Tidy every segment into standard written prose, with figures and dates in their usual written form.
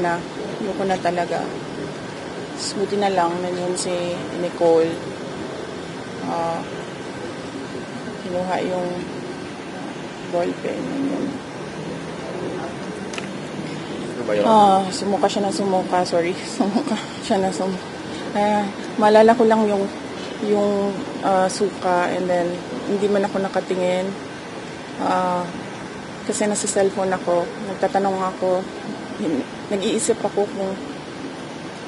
Ayoko na talaga. Buti na lang, nandiyan si Nicole. Kinuha yung ballpen. Ano ba yun? Sumuka siya ng sumuka. Sorry. Sumuka siya ng sumuka. Maalala ko lang yung suka, and then hindi man ako nakatingin. Kasi nasa cellphone ako. Nagtatanong ako. Nag-iisip ako kung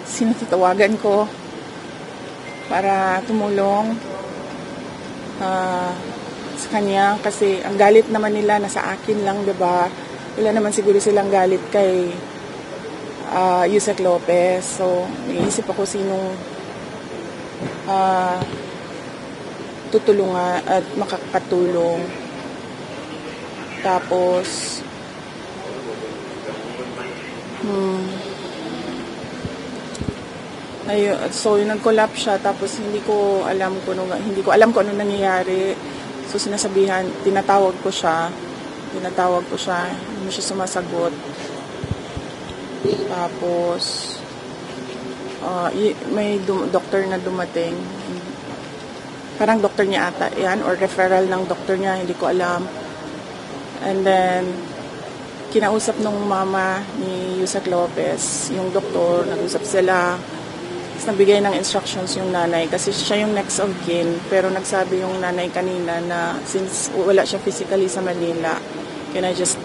sino tatawagan ko para tumulong sa kanya, kasi ang galit naman nila nasa akin lang, diba? Wala naman siguro silang galit kay Yusek Lopez. So nag-iisip ako sinong tutulungan at makakatulong. Tapos so nag-collapse siya, tapos hindi ko alam kung ano nangyayari. So tinatawag ko siya, hindi siya sumasagot. Tapos may doktor na dumating, parang doktor niya ata yan, or referral ng doktor niya, hindi ko alam. And then kinausap nung mama ni Yusek Lopez yung doktor, nag-usap sila. Nagbigay ng instructions yung nanay kasi siya yung next of kin, pero nagsabi yung nanay kanina na since wala siya physically sa Manila, can I just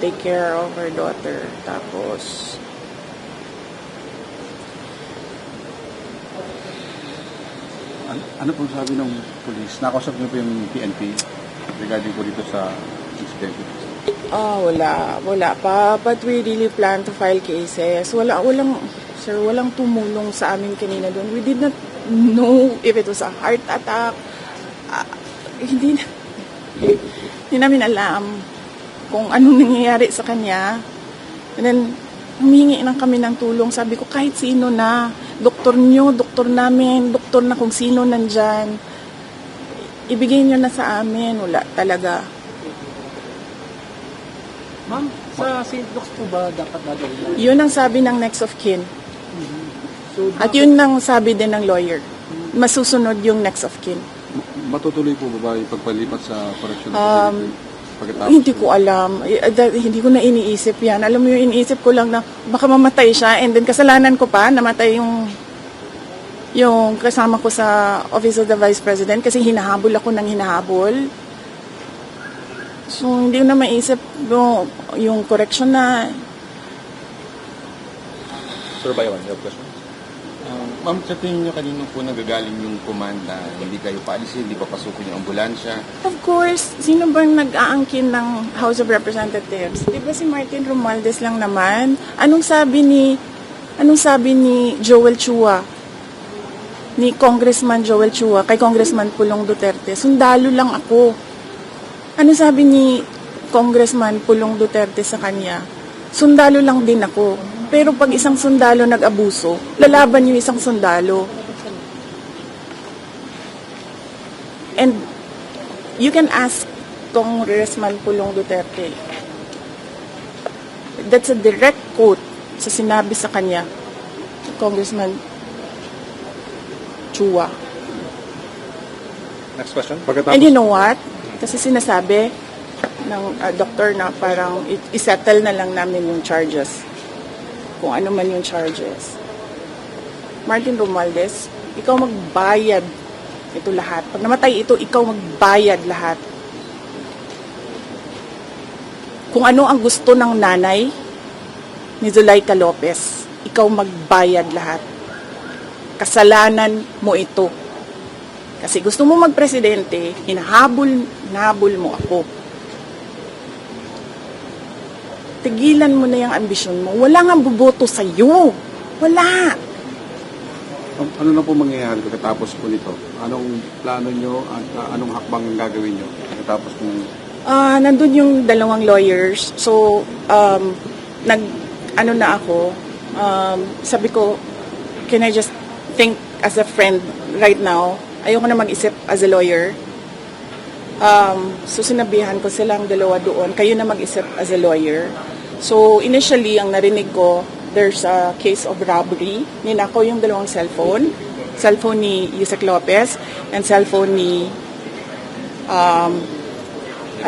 take care of her daughter. Tapos ano pong sabi ng police? Nakausap niyo po yung PNP regarding po dito sa incident? Wala pa, but we really plan to file cases. Walang tumulong sa amin kanina doon. We did not know if it was a heart attack. Hindi namin alam kung anong nangyayari sa kanya. And then, humingi lang kami ng tulong. Sabi ko, kahit sino na, doktor nyo, doktor namin, doktor na kung sino nandyan, ibigay nyo na sa amin. Wala talaga. Ma'am, sa St. Luke's po ba dapat gagawin? Yun ang sabi ng next of kin. So, At yun ang sabi din ng lawyer. Masusunod yung next of kin. Matutuloy po ba yung pagpalipat sa correctional facility? Hindi ko alam. Hindi ko na iniisip yan. Alam mo yung iniisip ko lang na baka mamatay siya, and then kasalanan ko pa, namatay yung kasama ko sa Office of the Vice President kasi hinahabol ako ng hinahabol. So, hindi ko na maisip yung correction na. Sir Bayawan, you have question? Ma'am, sa tingin nyo kanino po nagagaling yung command na hindi kayo paalisin, hindi papasukin yung ambulansya? Of course, sino bang nag-aangkin ng House of Representatives? Di ba si Martin Romualdez lang naman? Anong sabi ni Joel Chua? Ni Congressman Joel Chua kay Congressman Pulong Duterte? Sundalo lang ako. Ano sabi ni Congressman Pulong Duterte sa kanya? Sundalo lang din ako. Pero pag isang sundalo nag-abuso, lalaban yung isang sundalo. And you can ask Congressman Pulong Duterte. That's a direct quote sa sinabi sa kanya, Congressman Chua. Next question? And you know what? Kasi sinasabi ng doktor na parang isettle na lang namin yung charges. Kung ano man yung charges. Martin Romualdez, ikaw magbayad ito lahat. Pag namatay ito, ikaw magbayad lahat. Kung ano ang gusto ng nanay ni Zuleika Lopez, ikaw magbayad lahat. Kasalanan mo ito. Kasi gusto mo magpresidente, hinahabol mo ako. Tigilan mo na yung ambisyon mo. Wala nga buboto sa'yo. Wala. Ano na po mangyayari pagkatapos po nito? Anong plano nyo at anong hakbang ang gagawin nyo pagkatapos po? Nandun yung dalawang lawyers. So, na ako. Sabi ko, can I just think as a friend right now? Ayoko na mag-isip as a lawyer. So, sinabihan ko silang dalawa doon, kayo na mag-isip as a lawyer. So, initially, ang narinig ko, there's a case of robbery. Ninakaw yung dalawang cellphone. Cellphone ni Yusek Lopez and cellphone ni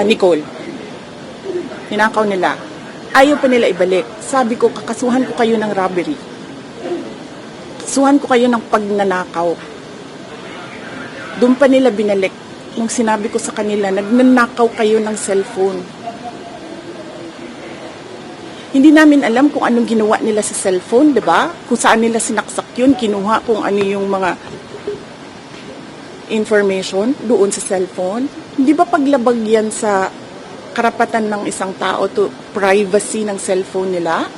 Nicole. Ninakaw nila. Ayaw pa nila ibalik. Sabi ko, kakasuhan ko kayo ng robbery. Kakasuhan ko kayo ng pagnanakaw. Doon pa nila binalik. Nung sinabi ko sa kanila, nagnanakaw kayo ng cellphone. Hindi namin alam kung anong ginawa nila sa cellphone, di ba? Kung saan nila sinaksak yun, kinuha kung ano yung mga information doon sa cellphone. Hindi ba paglabag yan sa karapatan ng isang tao to privacy ng cellphone nila?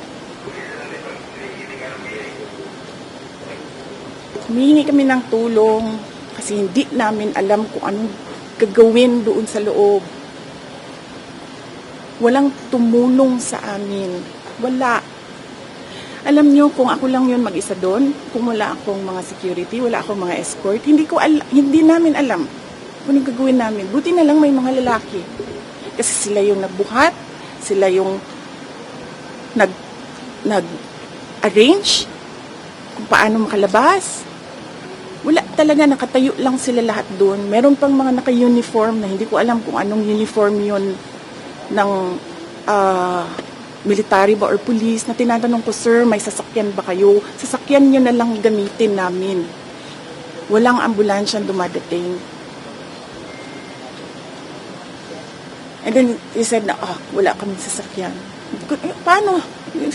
Humingi kami ng tulong kasi hindi namin alam kung anong gagawin doon sa loob. Walang tumulong sa amin. Wala. Alam nyo, kung ako lang yun mag-isa doon, kung wala akong mga security, wala akong mga escort, hindi namin alam kung anong gagawin namin. Buti na lang may mga lalaki. Kasi sila yung nagbuhat, sila yung nag-arrange kung paano makalabas. Wala talaga, nakatayo lang sila lahat doon. Meron pang mga naka-uniform na hindi ko alam kung anong uniform yun ng military ba or police na tinatanong ko, sir, may sasakyan ba kayo? Sasakyan nyo na lang gamitin namin. Walang ambulansyang dumadating. And then he said na, wala kami sasakyan. Paano?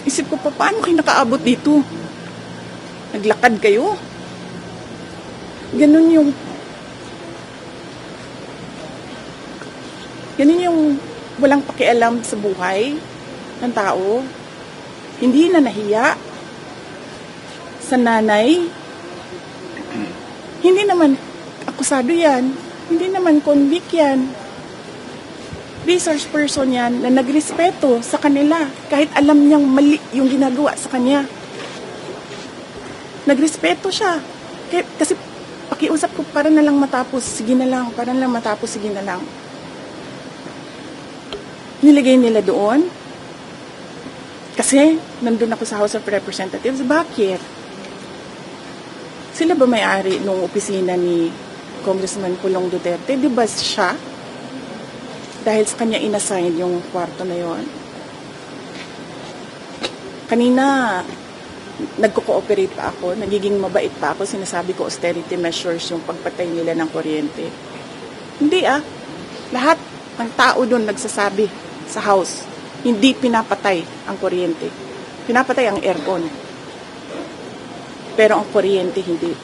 Isip ko pa, paano kayo nakaabot dito? Naglakad kayo? Ganun yung walang pakialam sa buhay ng tao. Hindi na nahiya sa nanay. Hindi naman akusado yan. Hindi naman convict yan. Research person yan na nagrespeto sa kanila kahit alam niyang mali yung ginagawa sa kanya. Nagrespeto siya. Kasi pakiusap ko, para na lang matapos, sige na lang, para na lang matapos, sige na lang. Niligay nila doon. Kasi, nandun ako sa House of Representatives. Bakit? Sila ba may-ari nung opisina ni Congressman Pulong Duterte? Di ba siya? Dahil sa kanya inassign yung kwarto na yon. Kanina, nagko-cooperate pa ako, nagiging mabait pa ako, sinasabi ko austerity measures yung pagpatay nila ng kuryente. Hindi lahat ng tao doon nagsasabi sa house, hindi pinapatay ang kuryente. Pinapatay ang aircon. Pero ang kuryente hindi.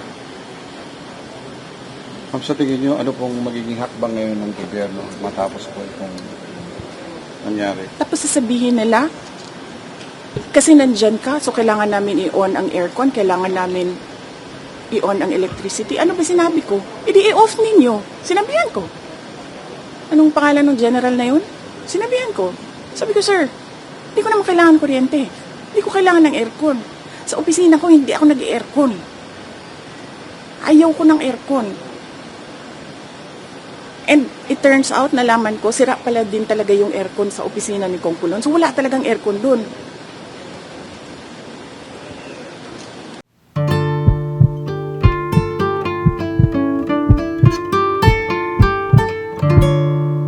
Ma'am, sa tingin nyo, ano pong magiging hakbang ngayon ng gobyerno matapos po itong nangyari? Tapos sasabihin nila, kasi nandyan ka, so kailangan namin i-on ang aircon, kailangan namin i-on ang electricity. Ano ba sinabi ko? Edi i-off ninyo. Sinabihan ko. Anong pangalan ng general na yun? Sinabihan ko. Sabi ko, sir, hindi ko naman kailangan kuryente. Hindi ko kailangan ng aircon. Sa opisina ko, hindi ako nag-aircon. Ayaw ko ng aircon. And it turns out, nalaman ko, sira pala din talaga yung aircon sa opisina ni Kong Pulong. So wala talagang aircon dun.